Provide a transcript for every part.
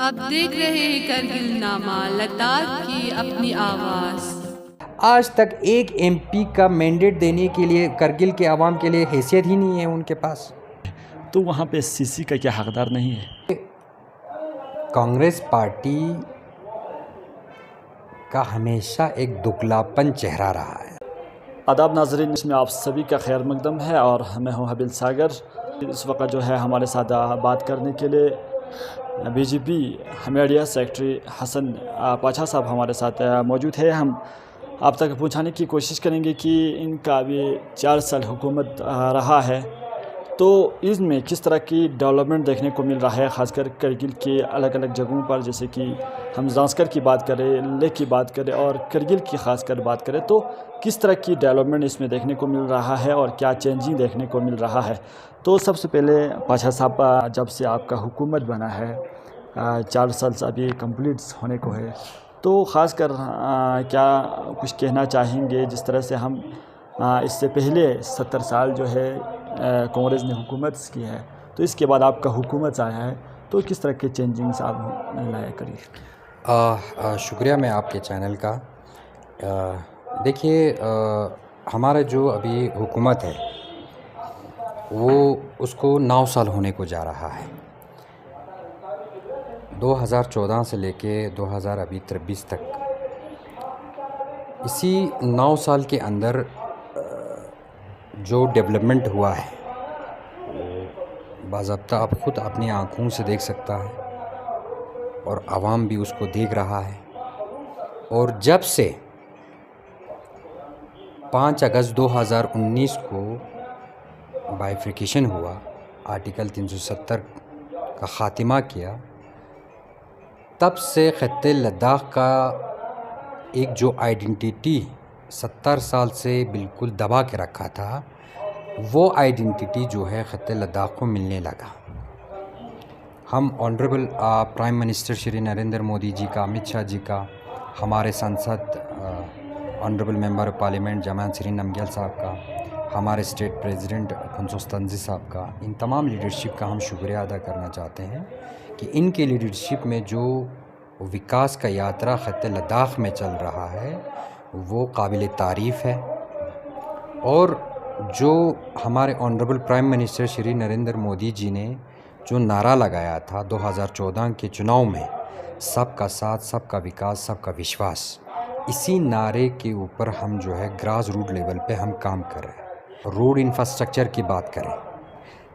आप देख रहे हैं करगिल नामा लद्दाख की अपनी आवाज़। आज तक एक एमपी का मैंडेट देने के लिए करगिल के आवाम के लिए हैसियत ही नहीं है उनके पास। तो वहाँ पे सीसी का क्या हकदार नहीं है? कांग्रेस पार्टी का हमेशा एक दुगलापन चेहरा रहा है। आदाब नाजरीन, इसमें आप सभी का खैर मकदम है और मैं हूँ हबील सागर। इस वक्त जो है हमारे साथ बात करने के लिए बीजेपी मीडिया सेक्रेटरी हसन पाछा साहब हमारे साथ मौजूद है। हम आप तक पहुँचाने की कोशिश करेंगे कि इनका अभी 4 साल हुकूमत रहा है, तो इसमें किस तरह की डेवलपमेंट देखने को मिल रहा है, ख़ासकर करगिल के अलग अलग जगहों पर। जैसे कि हम ज़ांस्कर की बात करें, लेह की बात करें और करगिल की ख़ासकर बात करें, तो किस तरह की डेवलपमेंट इसमें देखने को मिल रहा है और क्या चेंजिंग देखने को मिल रहा है। तो सबसे पहले पाछा साहब, जब से आपका हुकूमत बना है 4 साल से अभी कंप्लीट होने को है, तो ख़ासकर क्या कुछ कहना चाहेंगे? जिस तरह से हम इससे पहले 70 साल जो है कांग्रेस ने हुकूमत की है, तो इसके बाद आपका हुकूमत आया है, तो किस तरह के चेंजिंग्स आप लाया करिए। शुक्रिया मैं आपके चैनल का। देखिए, हमारा जो अभी हुकूमत है वो उसको 9 साल होने को जा रहा है। 2014 से लेके 2023 तक, इसी 9 साल के अंदर जो डेवलपमेंट हुआ है बाज़ाब्ता आप ख़ुद अपनी आँखों से देख सकता है और आवाम भी उसको देख रहा है। और जब से 5 अगस्त 2019 को बाइफिकेशन हुआ, आर्टिकल 370 का ख़ात्मा किया, तब से खत्ते लद्दाख का एक जो आइडेंटिटी 70 साल से बिल्कुल दबा के रखा था, वो आइडेंटिटी जो है खत्ते लद्दाख को मिलने लगा। हम honourable prime minister Shri Narendra Modi ji का, अमित शाह जी का, हमारे सांसद honourable member of parliament Jamyang Shri Namgyal साहब का, हमारे स्टेट प्रेसिडेंट फंसोस तंजी साहब का, इन तमाम लीडरशिप का हम शुक्रिया अदा करना चाहते हैं कि इनके लीडरशिप में जो विकास का यात्रा खत्ते लद्दाख में चल रहा है वो काबिल तारीफ़ है। और जो हमारे honourable prime minister Shri Narendra Modi ji ने जो नारा लगाया था 2014 के चुनाव में, सबका साथ, सबका विकास, सबका विश्वास, इसी नारे के ऊपर हम जो है ग्रास रूट लेवल पे हम काम कर रहे हैं। रोड इंफ्रास्ट्रक्चर की बात करें,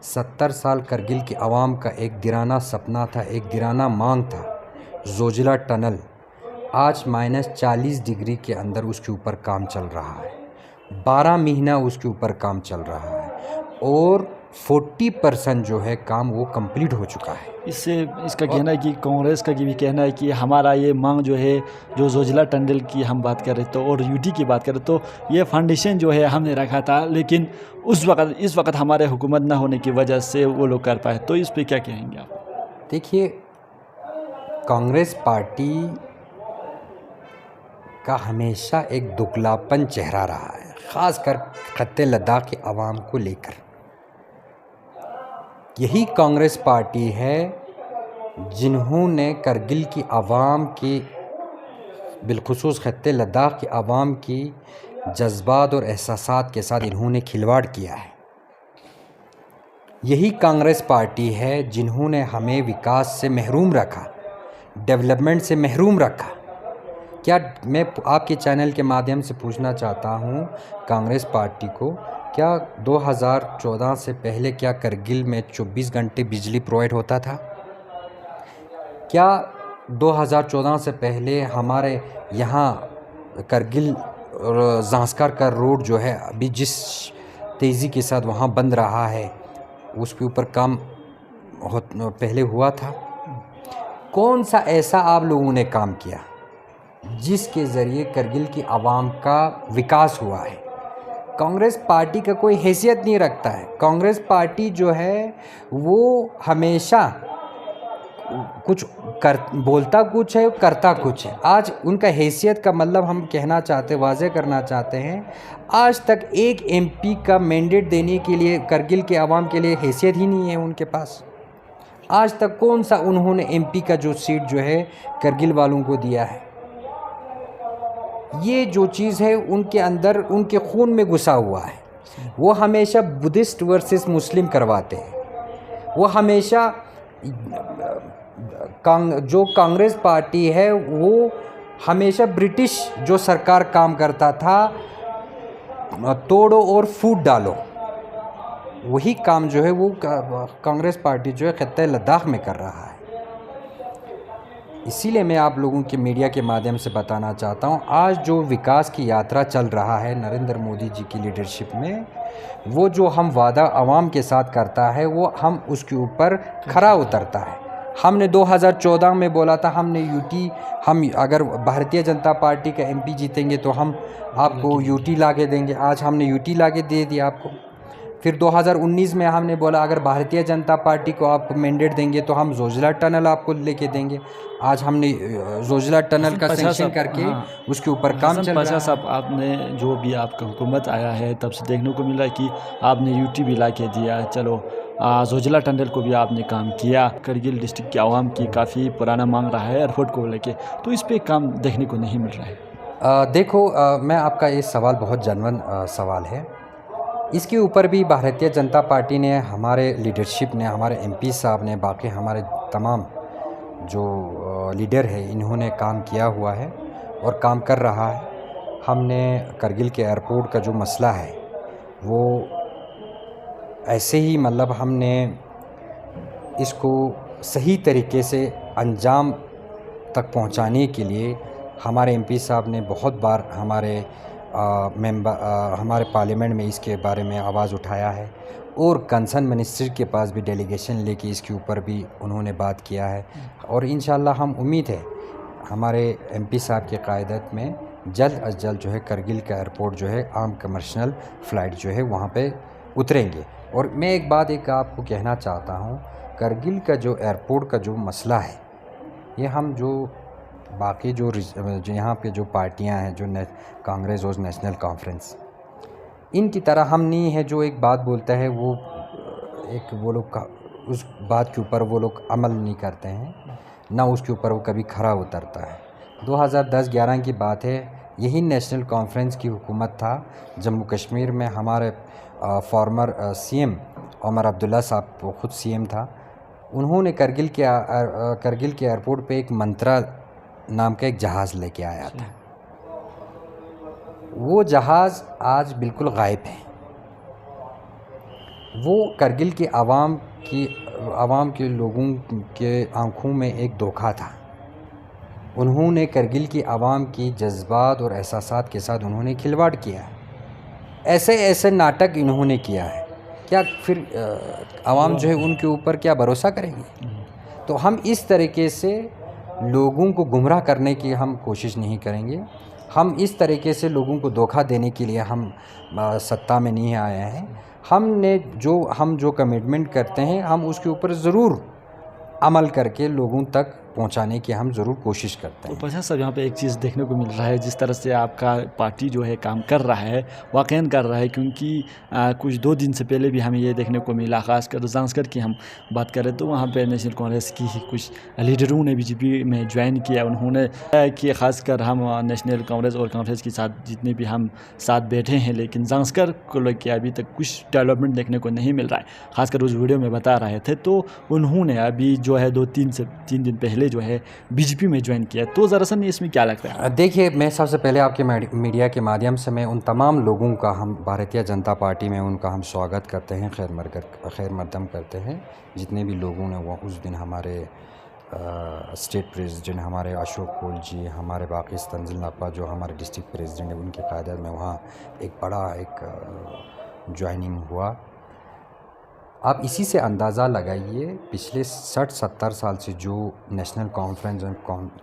70 साल करगिल के आवाम का एक दिराना सपना था, एक दिराना मांग था, जोजिला टनल। आज -40 डिग्री के अंदर उसके ऊपर काम चल रहा है, 12 महीना उसके ऊपर काम चल रहा है और 40% जो है काम वो कंप्लीट हो चुका है। इससे इसका कहना है कि कांग्रेस का भी कहना है कि हमारा ये मांग जो है, जो जोजिला टनल की हम बात करें तो और यूटी की बात करें तो ये फाउंडेशन जो है हमने रखा था, लेकिन इस वक्त हमारे हुकूमत ना होने की वजह से वो लोग कर पाए। तो इस पे क्या कहेंगे आप? देखिए, कांग्रेस पार्टी का हमेशा एक दुगलापन चेहरा रहा है, ख़ासकर खत्ते लद्दाख के आवाम को लेकर। यही कांग्रेस पार्टी है जिन्होंने करगिल की आवाम की, बिलखुसूस खत्ते लद्दाख के आवाम की जज्बात और एहसासात के साथ इन्होंने खिलवाड़ किया है। यही कांग्रेस पार्टी है जिन्होंने हमें विकास से महरूम रखा, डेवलपमेंट से महरूम रखा। क्या मैं आपके चैनल के माध्यम से पूछना चाहता हूँ कांग्रेस पार्टी को, क्या 2014 से पहले क्या करगिल में 24 घंटे बिजली प्रोवाइड होता था? क्या 2014 से पहले हमारे यहाँ करगिल और ज़ांस्कर का रोड जो है अभी जिस तेज़ी के साथ वहाँ बन रहा है, उसके ऊपर काम पहले हुआ था? कौन सा ऐसा आप लोगों ने काम किया जिसके ज़रिए करगिल की आवाम का विकास हुआ है? कांग्रेस पार्टी का कोई हैसियत नहीं रखता है। कांग्रेस पार्टी जो है वो हमेशा कुछ बोलता कुछ है, करता कुछ है। आज उनका हैसियत का मतलब हम कहना चाहते, वाज़े करना चाहते हैं, आज तक एक एमपी का मैंडेट देने के लिए करगिल के आवाम के लिए हैसियत ही नहीं है उनके पास। आज तक कौन सा उन्होंने एमपी का जो सीट जो है करगिल वालों को दिया है? ये जो चीज़ है उनके अंदर, उनके खून में घुसा हुआ है। वो हमेशा बुद्धिस्ट वर्सेस मुस्लिम करवाते हैं। वो हमेशा जो कांग्रेस पार्टी है वो हमेशा ब्रिटिश जो सरकार काम करता था, तोड़ो और फूट डालो, वही काम जो है वो कांग्रेस पार्टी जो है खित्ते लद्दाख में कर रहा है। इसीलिए मैं आप लोगों के मीडिया के माध्यम से बताना चाहता हूँ, आज जो विकास की यात्रा चल रहा है नरेंद्र मोदी जी की लीडरशिप में, वो जो हम वादा आवाम के साथ करता है वो हम उसके ऊपर खरा उतरता है। हमने 2014 में बोला था हम अगर भारतीय जनता पार्टी का एमपी जीतेंगे तो हम आपको यूटी ला के देंगे। आज हमने यूटी ला के दे दिया आपको। फिर 2019 में हमने बोला अगर भारतीय जनता पार्टी को आप मैंडेट देंगे तो हम जोजिला टनल आपको लेके देंगे। आज हमने जोजिला टनल का सेंक्शन करके उसके ऊपर काम चल रहा है। साहब, आपने जो भी आपका हुकूमत आया है तब से देखने को मिला कि आपने यूटी भी ला के दिया। चलो, जोजिला टनल को भी आपने काम किया। करगिल डिस्ट्रिक्ट की आवाम की काफ़ी पुराना मांग रहा है एयरपोर्ट को लेके, तो इस पर काम देखने को नहीं मिल रहा है। देखो, मैं आपका ये सवाल बहुत जेन्युइन सवाल है। इसके ऊपर भी भारतीय जनता पार्टी ने, हमारे लीडरशिप ने, हमारे एमपी साहब ने, बाकी हमारे तमाम जो लीडर है इन्होंने काम किया हुआ है और काम कर रहा है। हमने करगिल के एयरपोर्ट का जो मसला है वो ऐसे ही मतलब हमने इसको सही तरीके से अंजाम तक पहुंचाने के लिए हमारे एमपी साहब ने बहुत बार हमारे पार्लियामेंट में इसके बारे में आवाज़ उठाया है और कंसर्न मिनिस्टर के पास भी डेलीगेशन लेके इसके ऊपर भी उन्होंने बात किया है। और इंशाल्लाह हम उम्मीद है हमारे एमपी साहब की क़यादत में जल्द अज जल्द जो है करगिल का एयरपोर्ट जो है आम कमर्शियल फ़्लाइट जो है वहाँ पे उतरेंगे। और मैं एक बात आपको कहना चाहता हूँ, करगिल का जो एयरपोर्ट का जो मसला है, ये हम जो बाकी जो यहाँ पे जो पार्टियाँ हैं, जो कांग्रेस और नेशनल कॉन्फ्रेंस, इनकी तरह हम नहीं है जो एक बात बोलता है वो लोग उस बात के ऊपर वो लोग अमल नहीं करते हैं, ना उसके ऊपर वो कभी खरा उतरता है। 2010-11 की बात है, यही नेशनल कॉन्फ्रेंस की हुकूमत था। जम्मू कश्मीर में हमारे फॉर्मर सीएम उमर अब्दुल्ला साहब ख़ुद सीएम था। उन्होंने करगिल के एयरपोर्ट पे एक मंत्रा नाम का एक जहाज़ लेके आया था। वो जहाज़ आज बिल्कुल गायब है। वो करगिल के आवाम के लोगों के आंखों में एक धोखा था। उन्होंने करगिल की आवाम की जज्बात और एहसासात के साथ उन्होंने खिलवाड़ किया है। ऐसे नाटक इन्होंने किया है, क्या फिर आवाम जो है उनके ऊपर क्या भरोसा करेगी? तो हम इस तरीके से लोगों को गुमराह करने की हम कोशिश नहीं करेंगे। हम इस तरीके से लोगों को धोखा देने के लिए हम सत्ता में नहीं आए हैं। हम जो कमिटमेंट करते हैं हम उसके ऊपर ज़रूर अमल करके लोगों तक पहुंचाने की हम ज़रूर कोशिश करते हैं। तो प्रशांत साहब, यहाँ पे एक चीज़ देखने को मिल रहा है, जिस तरह से आपका पार्टी जो है काम कर रहा है, वाकईन कर रहा है, क्योंकि कुछ 2 दिन से पहले भी हमें ये देखने को मिला, ख़ासकर ज़ांस्कर की हम बात करें तो वहाँ पे नेशनल कांग्रेस की कुछ लीडरों ने बीजेपी में ज्वाइन किया। उन्होंने कि ख़ासकर हम नेशनल कांग्रेस और कांग्रेस के साथ जितने भी हम साथ बैठे हैं, लेकिन ज़ांस्कर को लेकर अभी तक कुछ डेवलपमेंट देखने को नहीं मिल रहा है। ख़ासकर उस वीडियो में बता रहे थे, तो उन्होंने अभी जो है 2-3 दिन पहले जो है बीजेपी में ज्वाइन किया। तो ज़रा इसमें क्या लगता है? देखिए, मैं सबसे पहले आपके मीडिया के माध्यम से मैं उन तमाम लोगों का, हम भारतीय जनता पार्टी में उनका हम स्वागत करते हैं, खैर मकदम करते हैं। जितने भी लोगों ने वो उस दिन हमारे स्टेट प्रेसिडेंट हमारे अशोक कोल जी, हमारे बाकी तंजिल नकवा जो हमारे डिस्ट्रिक्ट प्रेसिडेंट है, उनकी क़यादत में वहाँ एक बड़ा ज्वाइनिंग हुआ। आप इसी से अंदाज़ा लगाइए, पिछले 60-70 साल से जो नेशनल कॉन्फ्रेंस और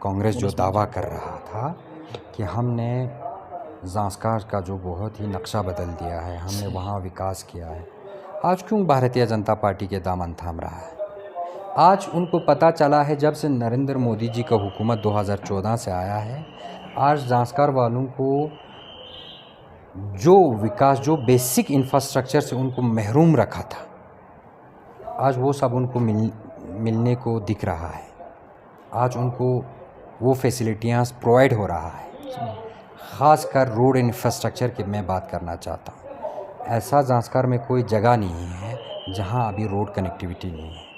कांग्रेस जो दावा कर रहा था कि हमने ज़ांस्कर का जो बहुत ही नक्शा बदल दिया है, हमने वहाँ विकास किया है, आज क्यों भारतीय जनता पार्टी के दामन थाम रहा है? आज उनको पता चला है, जब से नरेंद्र मोदी जी का हुकूमत 2014 से आया है, आज ज़ांस्कर वालों को जो विकास, जो बेसिक इंफ्रास्ट्रक्चर से उनको महरूम रखा था, आज वो सब उनको मिलने को दिख रहा है, आज उनको वो फैसिलिटियाँ प्रोवाइड हो रहा है। ख़ासकर रोड इंफ्रास्ट्रक्चर की मैं बात करना चाहता हूँ। ऐसा ज़ांस्कर में कोई जगह नहीं है जहाँ अभी रोड कनेक्टिविटी नहीं है।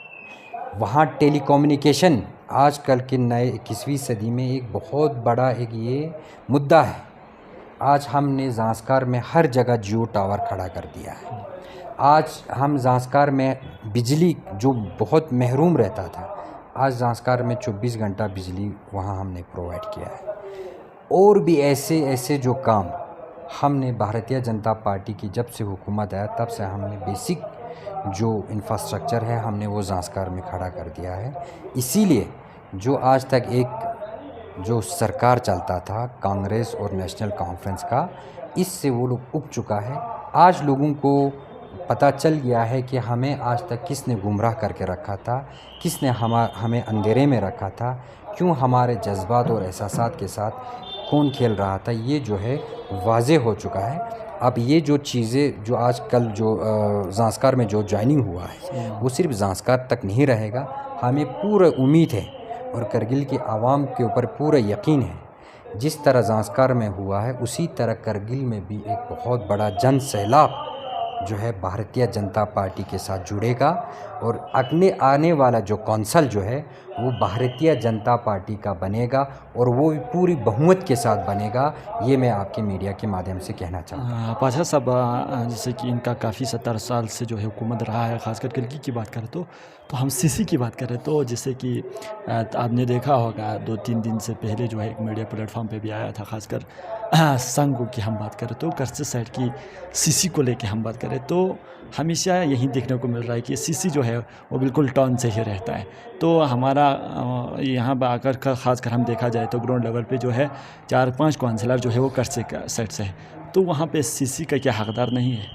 वहाँ टेलीकम्युनिकेशन आजकल के नए 21वीं सदी में एक बहुत बड़ा एक ये मुद्दा है। आज हमने ज़ांस्कर में हर जगह जियो टावर खड़ा कर दिया है। आज हम ज़ांस्कर में बिजली जो बहुत महरूम रहता था, आज ज़ांस्कर में 24 घंटा बिजली वहाँ हमने प्रोवाइड किया है। और भी ऐसे ऐसे जो काम हमने भारतीय जनता पार्टी की जब से हुकूमत आया तब से हमने बेसिक जो इंफ्रास्ट्रक्चर है हमने वो ज़ांस्कर में खड़ा कर दिया है। इसीलिए जो आज तक एक जो सरकार चलता था कांग्रेस और नेशनल कॉन्फ्रेंस का, इससे वो लोग उब चुका है। आज लोगों को पता चल गया है कि हमें आज तक किसने गुमराह करके रखा था, किसने हमें अंधेरे में रखा था, क्यों हमारे जज्बात और एहसासात के साथ कौन खेल रहा था, ये जो है वाज़े हो चुका है। अब ये जो चीज़ें जो आजकल जो ज़ांस्कर में जो ज्वाइनिंग हुआ है वो सिर्फ ज़ांस्कर तक नहीं रहेगा। हमें पूरा उम्मीद है और करगिल के आवाम के ऊपर पूरा यकीन है, जिस तरह ज़ांस्कर में हुआ है उसी तरह करगिल में भी एक बहुत बड़ा जन सैलाब जो है भारतीय जनता पार्टी के साथ जुड़ेगा और आने वाला जो कौंसल जो है वो भारतीय जनता पार्टी का बनेगा और वो पूरी बहुमत के साथ बनेगा। ये मैं आपके मीडिया के माध्यम से कहना चाहता हूँ। पाशा साहब, जैसे कि इनका काफ़ी 17 साल से जो है हुकूमत रहा है, ख़ासकर करगिल की बात करें तो हम सीसी की बात करें तो जैसे कि आपने देखा होगा 2-3 दिन से पहले जो है एक मीडिया प्लेटफॉर्म पे भी आया था, ख़ासकर संघ की हम बात करें तो करसे साइड की सीसी को लेके हम बात करें तो हमेशा यही देखने को मिल रहा है कि सीसी जो है वो बिल्कुल टर्न से ही रहता है। तो हमारा यहाँ पर आकर ख़ासकर हम देखा जाए तो ग्राउंड लेवल पे जो है 4-5 काउंसलर जो है वो करसे साइड से है, तो वहाँ पे सीसी का क्या हकदार नहीं है?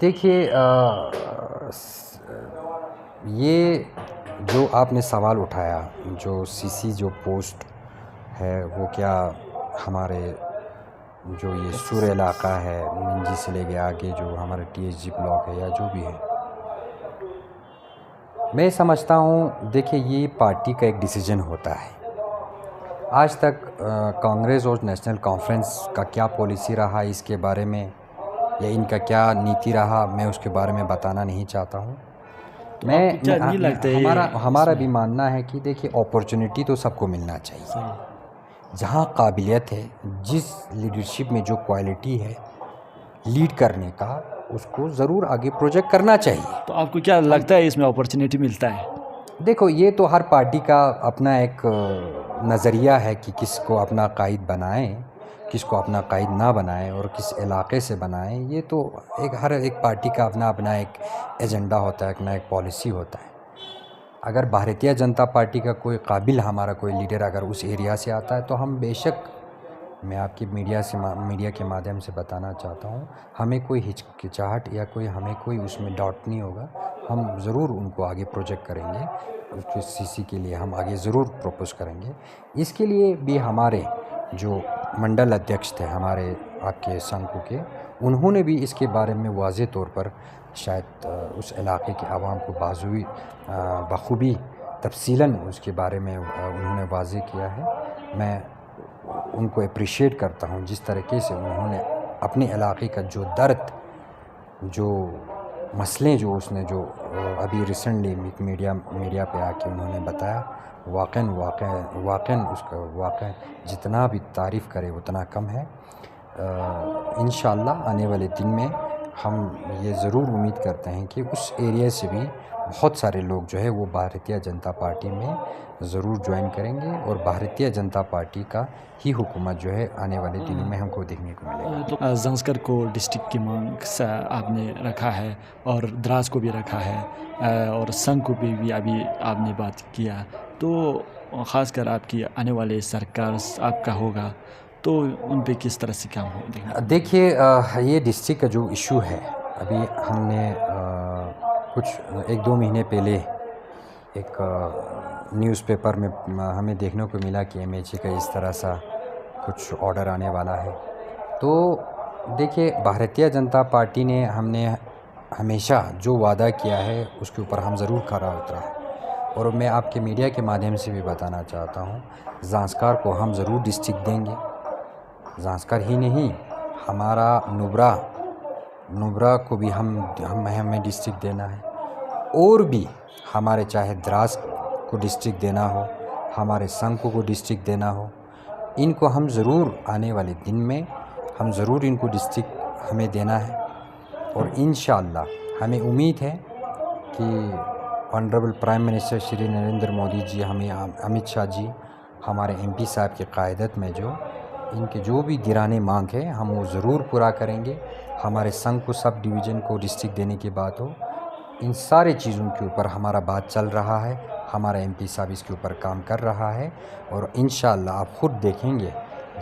देखिए, ये जो आपने सवाल उठाया, जो सीसी जो पोस्ट है वो क्या हमारे जो ये सूर इलाका है मिंजी से ले गए आगे जो हमारे TSG ब्लॉक है या जो भी है, मैं समझता हूँ देखिए ये पार्टी का एक डिसीजन होता है। आज तक कांग्रेस और नेशनल कॉन्फ्रेंस का क्या पॉलिसी रहा इसके बारे में या इनका क्या नीति रहा, मैं उसके बारे में बताना नहीं चाहता हूँ। हमारा भी मानना है कि देखिए अपॉर्चुनिटी तो सबको मिलना चाहिए। जहाँ काबिलियत है, जिस लीडरशिप में जो क्वालिटी है लीड करने का, उसको ज़रूर आगे प्रोजेक्ट करना चाहिए। तो आपको क्या लगता है इसमें अपॉर्चुनिटी मिलता है? देखो, ये तो हर पार्टी का अपना एक नज़रिया है कि किसको अपना कायद बनाएं, किसको अपना कायद ना बनाएं और किस इलाके से बनाएं। ये तो हर एक पार्टी का अपना अपना एक एजेंडा होता है, अपना एक पॉलिसी होता है। अगर भारतीय जनता पार्टी का कोई काबिल हमारा कोई लीडर अगर उस एरिया से आता है तो हम बेशक, मैं आपकी मीडिया के माध्यम से बताना चाहता हूँ, हमें कोई हिचकिचाहट या हमें कोई उसमें डाउट नहीं होगा। हम ज़रूर उनको आगे प्रोजेक्ट करेंगे, उसके सीसी के लिए हम आगे ज़रूर प्रपोज़ करेंगे। इसके लिए भी हमारे जो मंडल अध्यक्ष थे हमारे आपके संघ के, उन्होंने भी इसके बारे में वाज़े तौर पर शायद उस इलाके के आवाम को बखूबी तफसीलन उसके बारे में उन्होंने वाज़े किया है। मैं उनको अप्रिशिएट करता हूँ जिस तरीके से उन्होंने अपने इलाके का जो दर्द, जो मसले जो उसने जो अभी रिसेंटली मीडिया पे आके उन्होंने बताया, वाक़ई उसका जितना भी तारीफ़ करे उतना कम है। इंशाअल्लाह आने वाले दिन में हम ये ज़रूर उम्मीद करते हैं कि उस एरिया से भी बहुत सारे लोग जो है वो भारतीय जनता पार्टी में ज़रूर ज्वाइन करेंगे और भारतीय जनता पार्टी का ही हुकूमत जो है आने वाले दिनों में हमको देखने को मिलेगा। तो ज़ांस्कर को डिस्ट्रिक्ट की मांग से आपने रखा है और द्रास को भी रखा है और संघ को भी अभी आपने बात किया, तो ख़ासकर आपकी आने वाले सरकार आपका होगा तो उन पे किस तरह से काम हो? देखिए, ये डिस्ट्रिक्ट का जो इशू है, अभी हमने कुछ 1-2 महीने पहले एक न्यूज़पेपर में हमें देखने को मिला कि MHA का इस तरह सा कुछ ऑर्डर आने वाला है। तो देखिए, भारतीय जनता पार्टी ने हमने हमेशा जो वादा किया है उसके ऊपर हम ज़रूर खरा उतरा है। और मैं आपके मीडिया के माध्यम से भी बताना चाहता हूँ, ज़ांस्कार को हम ज़रूर डिस्ट्रिक्ट देंगे। ज़ांस्कार ही नहीं, हमारा नुब्रा को भी हमें डिस्ट्रिक्ट देना है। और भी हमारे चाहे द्रास को डिस्ट्रिक्ट देना हो, हमारे संको को डिस्ट्रिक्ट देना हो, इनको हम ज़रूर आने वाले दिन में हम ज़रूर इनको डिस्ट्रिक्ट हमें देना है। और इंशाअल्लाह हमें उम्मीद है कि honourable prime minister Shri Narendra Modi ji, हमें अमित शाह जी, हमारे एमपी साहब की क़यादत में जो इनके जो भी दिराने मांग है हम वो ज़रूर पूरा करेंगे। हमारे संघ को सब डिवीज़न को डिस्ट्रिक्ट देने की बात हो, इन सारे चीज़ों के ऊपर हमारा बात चल रहा है। हमारा एमपी साहब इसके ऊपर काम कर रहा है और इंशाअल्लाह आप ख़ुद देखेंगे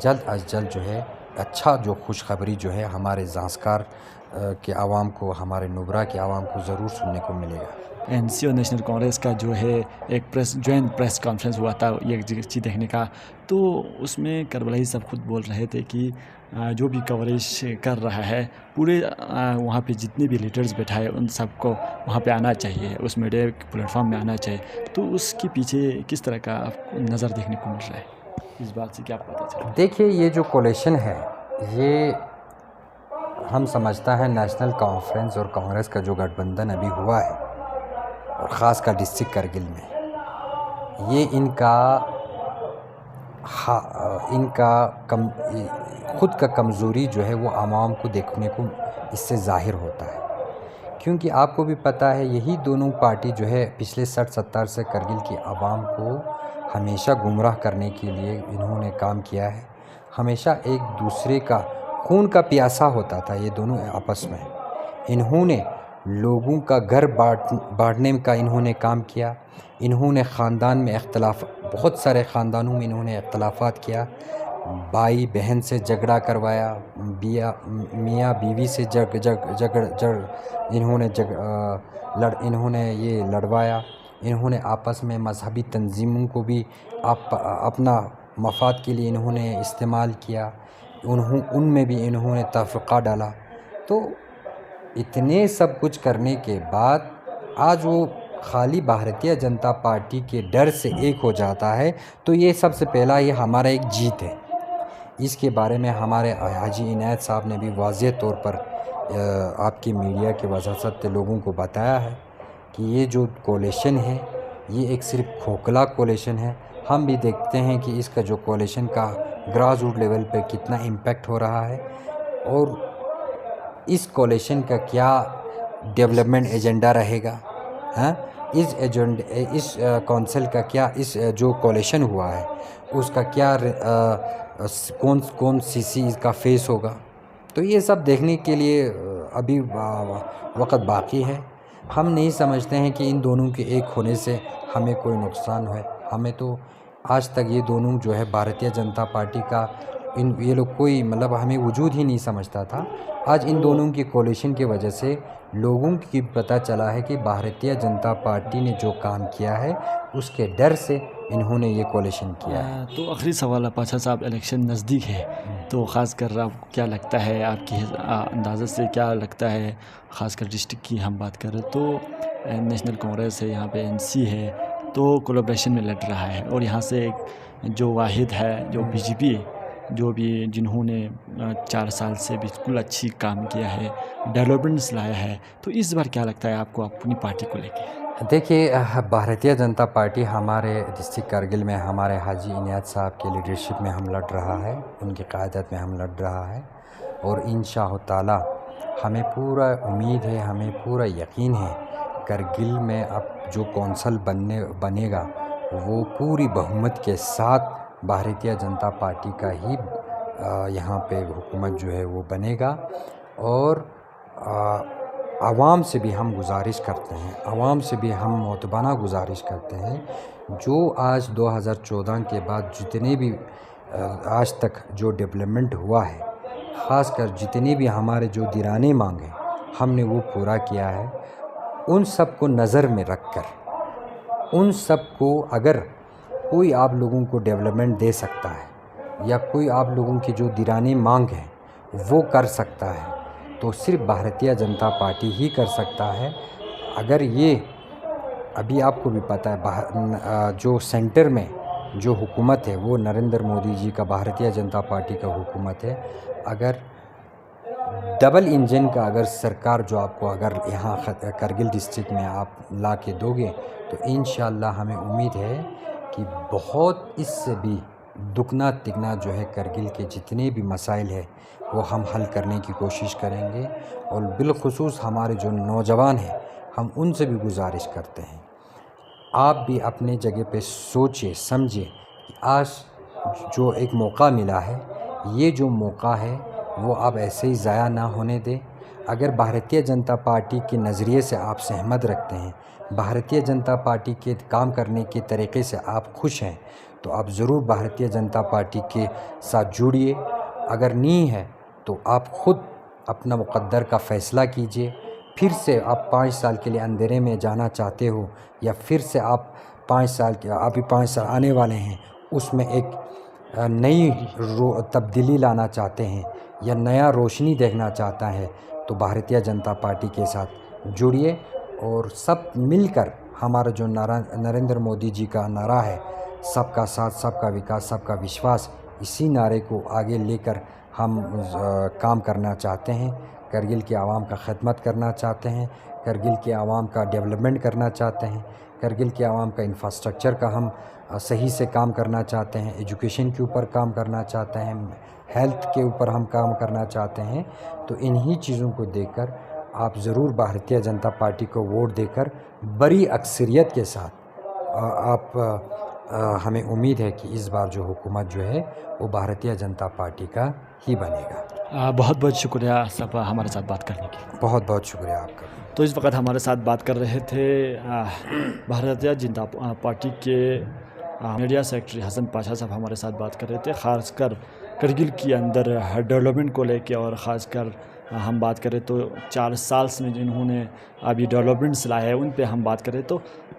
जल्द अज जल्द जो है अच्छा जो खुशखबरी जो है हमारे ज़ांस्कार के आवाम को, हमारे नुब्रा के आवाम को ज़रूर सुनने को मिलेगा। एनसी और नेशनल कांग्रेस का जो है एक जॉइंट प्रेस कॉन्फ्रेंस हुआ था एक चीज़ देखने का, तो उसमें करबलाई साहब खुद बोल रहे थे कि जो भी कवरेज कर रहा है पूरे वहाँ पे जितने भी लीडर्स बैठा है उन सबको वहाँ पे आना चाहिए, उस मीडिया के प्लेटफॉर्म में आना चाहिए। तो उसके पीछे किस तरह का आपको नज़र देखने को मिल रहा है, इस बात से क्या पता चला? देखिए, ये जो कोलिशन है ये हम समझता है नेशनल कॉन्फ्रेंस और कांग्रेस का जो गठबंधन अभी हुआ है और ख़ास कर डिस्ट्रिक्ट करगिल में, ये खुद का कमज़ोरी जो है वो आवाम को देखने को इससे ज़ाहिर होता है। क्योंकि आपको भी पता है यही दोनों पार्टी जो है पिछले 60-70 से करगिल की आवाम को हमेशा गुमराह करने के लिए इन्होंने काम किया है। हमेशा एक दूसरे का खून का प्यासा होता था ये दोनों आपस में। इन्होंने लोगों का घर बांटने का इन्होंने काम किया। इन्होंने ख़ानदान में इख्तलाफ, बहुत सारे ख़ानदानों में इन्होंने इख्तलाफात किया, भाई बहन से झगड़ा करवाया, मियाँ बीवी से इन्होंने ये लड़वाया। इन्होंने आपस में मजहबी तंजीमों को भी अपना मफाद के लिए इन्होंने इस्तेमाल किया, उनमें भी इन्होंने तफ़रीक़ा डाला। तो इतने सब कुछ करने के बाद आज वो खाली भारतीय जनता पार्टी के डर से एक हो जाता है, तो ये सबसे पहला ये हमारा एक जीत है। इसके बारे में हमारे हाजी इनायत साहब ने भी वाज़ेह तौर पर आपकी मीडिया के वजासत से लोगों को बताया है कि ये जो कोलिशन है ये एक सिर्फ खोखला कोलिशन है। हम भी देखते हैं कि इसका जो कोलिशन का ग्रास रूट लेवल पे कितना इम्पैक्ट हो रहा है और इस कोलिशन का क्या डेवलपमेंट एजेंडा रहेगा, इस काउंसिल का क्या, इस जो कोलिशन हुआ है उसका क्या कौन सी इसका फेस होगा। तो ये सब देखने के लिए अभी वक्त बाकी है। हम नहीं समझते हैं कि इन दोनों के एक होने से हमें कोई नुकसान है। हमें तो आज तक ये दोनों जो है भारतीय जनता पार्टी का ये लोग कोई मतलब हमें वजूद ही नहीं समझता था। आज इन दोनों की कोलिशन की वजह से लोगों की पता चला है कि भारतीय जनता पार्टी ने जो काम किया है उसके डर से इन्होंने ये कोलिशन किया है। तो आखिरी सवाल पाशा साहब, इलेक्शन नज़दीक है तो ख़ासकर आपको क्या लगता है, आपकी अंदाज़े से क्या लगता है, ख़ासकर डिस्ट्रिक्ट की हम बात करें तो नेशनल कांग्रेस है, यहाँ पे एनसी है तो कोलैबोरेशन में लड़ रहा है और यहाँ से जो वाहिद है जो बीजेपी जो भी जिन्होंने 4 साल से बिल्कुल अच्छी काम किया है, डेवलपमेंट्स लाया है, तो इस बार क्या लगता है आपको अपनी पार्टी को लेके? देखिए, भारतीय जनता पार्टी हमारे डिस्ट्रिक्ट करगिल में हमारे हाजी इनायत साहब के लीडरशिप में हम लड़ रहा है, उनकी क़यादत में हम लड़ रहा है और इंशाअल्लाह ताला हमें पूरा उम्मीद है, हमें पूरा यकीन है करगिल में अब जो कौंसल बनेगा वो पूरी बहुमत के साथ भारतीय जनता पार्टी का ही यहाँ पे हुकूमत जो है वो बनेगा। और आवाम से भी हम गुजारिश करते हैं, आवाम से भी हम मोतबाना गुजारिश करते हैं, जो आज 2014 के बाद जितने भी आज तक जो डेवलपमेंट हुआ है, ख़ासकर जितने भी हमारे जो दिराने मांग हैं हमने वो पूरा किया है। उन सब को नज़र में रख कर, उन सब को अगर कोई आप लोगों को डेवलपमेंट दे सकता है या कोई आप लोगों की जो दिरानी मांग है वो कर सकता है तो सिर्फ भारतीय जनता पार्टी ही कर सकता है। अगर ये अभी आपको भी पता है जो सेंटर में जो हुकूमत है वो नरेंद्र मोदी जी का, भारतीय जनता पार्टी का हुकूमत है। अगर डबल इंजन का अगर सरकार जो आपको अगर यहाँ करगिल डिस्ट्रिक्ट में आप ला के दोगे तो इंशाअल्लाह हमें उम्मीद है कि बहुत इससे भी दुगना तिगना जो है करगिल के जितने भी मसाइल है वो हम हल करने की कोशिश करेंगे। और बिलखुसूस हमारे जो नौजवान हैं हम उनसे भी गुजारिश करते हैं, आप भी अपने जगह पे सोचिए समझिए कि आज जो एक मौका मिला है, ये जो मौका है वो आप ऐसे ही ज़ाया ना होने दें। अगर भारतीय जनता पार्टी के नज़रिए से आप सहमत रखते हैं, भारतीय जनता पार्टी के काम करने के तरीक़े से आप खुश हैं, तो आप ज़रूर भारतीय जनता पार्टी के साथ जुड़िए। अगर नहीं है तो आप ख़ुद अपना मुक़द्दर का फ़ैसला कीजिए। फिर से आप 5 साल के लिए अंधेरे में जाना चाहते हो, या फिर से आप 5 साल के अभी 5 साल आने वाले हैं उसमें एक नई तब्दीली लाना चाहते हैं या नया रोशनी देखना चाहता है, तो भारतीय जनता पार्टी के साथ जुड़िए। और सब मिलकर हमारा जो नरेंद्र मोदी जी का नारा है, सबका साथ, सबका विकास, सबका विश्वास, इसी नारे को आगे लेकर हम काम करना चाहते हैं। करगिल के आवाम का खिदमत करना चाहते हैं, करगिल के आवाम का डेवलपमेंट करना चाहते हैं, करगिल के आवाम का इंफ्रास्ट्रक्चर का हम सही से काम करना चाहते हैं, एजुकेशन के ऊपर काम करना चाहते हैं, हेल्थ के ऊपर हम काम करना चाहते हैं। तो इन्हीं चीज़ों को देखकर आप ज़रूर भारतीय जनता पार्टी को वोट देकर बड़ी अक्सरियत के साथ हमें उम्मीद है कि इस बार जो हुकूमत जो है वो भारतीय जनता पार्टी का ही बनेगा। बहुत बहुत शुक्रिया सब हमारे साथ बात करने की। बहुत बहुत शुक्रिया आपका। तो इस वक्त हमारे साथ बात कर रहे थे भारतीय जनता पार्टी के मीडिया सेक्रेटरी हसन पाशा साहब हमारे साथ बात कर रहे थे, ख़ासकर करगिल के अंदर डेवलपमेंट को लेके। और ख़ासकर हम बात करें तो 4 साल में जिन्होंने अभी डेवलपमेंट्स लाए हैं उन पे हम बात करें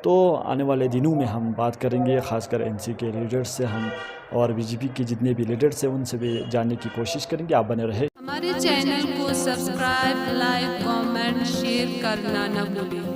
तो आने वाले दिनों में हम बात करेंगे, ख़ासकर एनसी के लीडर्स से हम और बीजेपी के जितने भी लीडर्स हैं उनसे भी जानने की कोशिश करेंगे। आप बने रहे। हमारे चैनल को सब्सक्राइब, लाइक, कमेंट, शेयर करना न भूलें।